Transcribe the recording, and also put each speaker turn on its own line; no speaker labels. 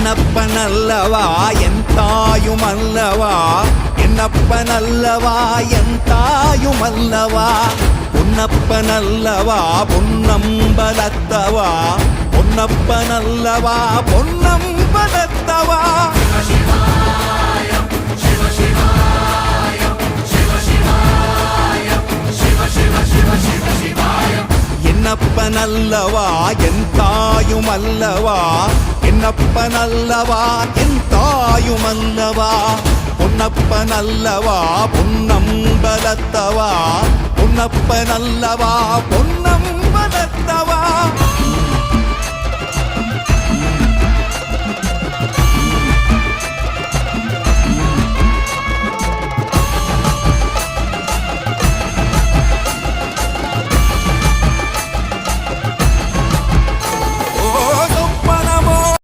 என்னப்பனல்லவா என் தாயுமல்லவா என்னப்பனல்லவா என் தாயுமல்லவா பொன்னப்பனல்லவா பொன்னம்பலத்தவா பொன்னப்பனல்லவா பொன்னம்பலத்தவா என்னப்பனல்லவா என் தாயுமல்லவா என்னப்பனல்லவா என் தாயுமல்லவா பொன்னப்பனல்லவா பொன்னம்பலத்தவா பொன்னப்பனல்லவா பொன்னம்பலத்தவா